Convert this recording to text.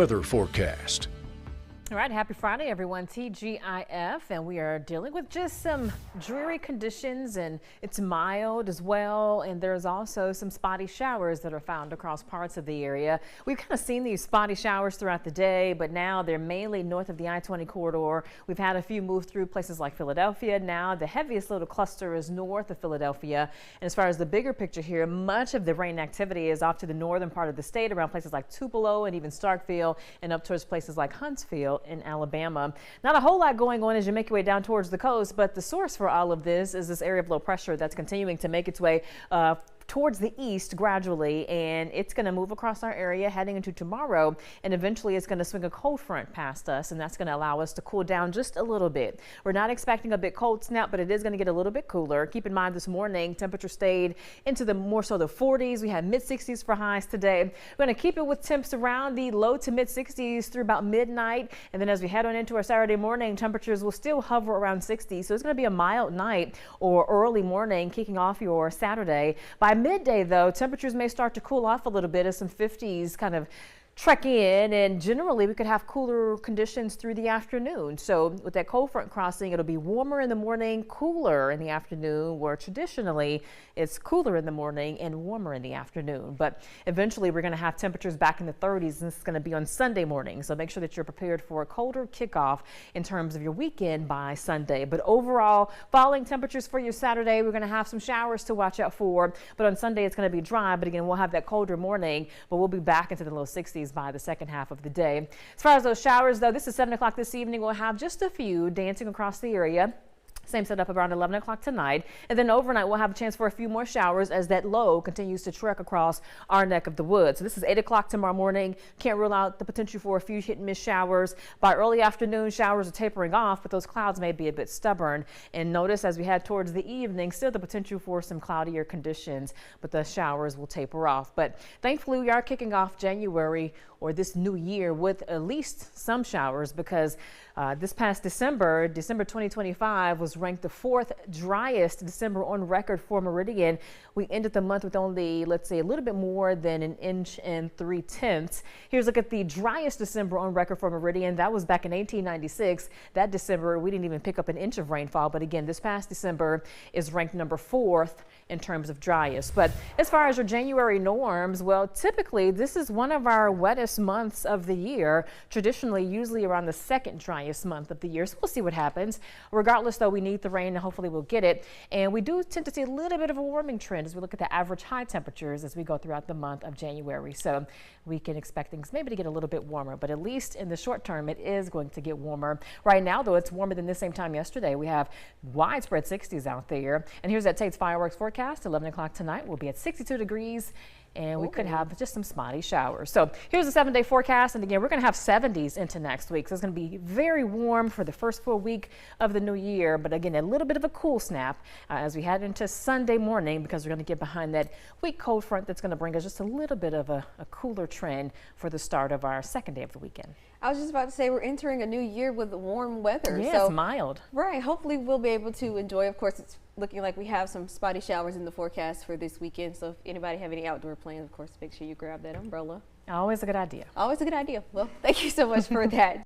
Weather forecast. All right, happy Friday, everyone. TGIF, and we are dealing with just some dreary conditions, and it's mild as well. And there's also some spotty showers that are found across parts of the area. We've kind of seen these spotty showers throughout the day, but now they're mainly north of the I-20 corridor. We've had a few move through places like Philadelphia. Now the heaviest little cluster is north of Philadelphia. And as far as the bigger picture here, much of the rain activity is off to the northern part of the state, around places like Tupelo and even Starkville, and up towards places like Huntsville in Alabama. Not a whole lot going on as you make your way down towards the coast, but the source for all of this is this area of low pressure that's continuing to make its way towards the east gradually, and it's going to move across our area heading into tomorrow, and eventually it's going to swing a cold front past us, and that's going to allow us to cool down just a little bit. We're not expecting a big cold snap, but it is going to get a little bit cooler. Keep in mind this morning temperature stayed into the more so the 40s. We had mid 60s for highs today. We're going to keep it with temps around the low to mid 60s through about midnight, and then as we head on into our Saturday morning, temperatures will still hover around 60. So it's going to be a mild night or early morning kicking off your Saturday. By midday, though, temperatures may start to cool off a little bit as some 50s kind of trek in, and generally we could have cooler conditions through the afternoon. So with that cold front crossing, it'll be warmer in the morning, cooler in the afternoon, where traditionally it's cooler in the morning and warmer in the afternoon. But eventually we're going to have temperatures back in the 30s, and this is going to be on Sunday morning. So make sure that you're prepared for a colder kickoff in terms of your weekend by Sunday. But overall, falling temperatures for your Saturday. We're going to have some showers to watch out for, but on Sunday it's going to be dry. But again, we'll have that colder morning, but we'll be back into the low 60s by the second half of the day. As far as those showers, though, this is 7 o'clock this evening. We'll have just a few dancing across the area. Same setup around 11 o'clock tonight. And then overnight, we'll have a chance for a few more showers as that low continues to trek across our neck of the woods. So this is 8 o'clock tomorrow morning. Can't rule out the potential for a few hit and miss showers. By early afternoon, showers are tapering off, but those clouds may be a bit stubborn. And notice as we head towards the evening, still the potential for some cloudier conditions, but the showers will taper off. But thankfully, we are kicking off January, or this new year, with at least some showers, because this past December 2025 was ranked the 4th driest December on record for Meridian. We ended the month with only, let's say, a little bit more than an inch and 3/10. Here's a look at the driest December on record for Meridian. That was back in 1896. That December, we didn't even pick up an inch of rainfall. But again, this past December is ranked number 4th in terms of driest. But as far as your January norms, well, typically this is one of our wettest months of the year, traditionally usually around the second driest month of the year. So we'll see what happens. Regardless, though, we need the rain, and hopefully we'll get it. And we do tend to see a little bit of a warming trend as we look at the average high temperatures as we go throughout the month of January. So we can expect things maybe to get a little bit warmer, but at least in the short term, it is going to get warmer. Right now, though, it's warmer than the same time yesterday. We have widespread 60s out there. And here's that Tate's fireworks forecast. 11 o'clock tonight, we'll be at 62 degrees. And we could have just some spotty showers. So here's the 7-day forecast. And again, we're going to have 70s into next week. So it's going to be very warm for the first full week of the new year. But again, a little bit of a cool snap as we head into Sunday morning, because we're going to get behind that weak cold front that's going to bring us just a little bit of a cooler trend for the start of our second day of the weekend. I was just about to say, we're entering a new year with warm weather. Yeah, so, it's mild. Right. Hopefully we'll be able to enjoy. Of course, it's looking like we have some spotty showers in the forecast for this weekend. So if anybody have any outdoor plans, of course, make sure you grab that umbrella. Always a good idea. Always a good idea. Well, thank you so much for that.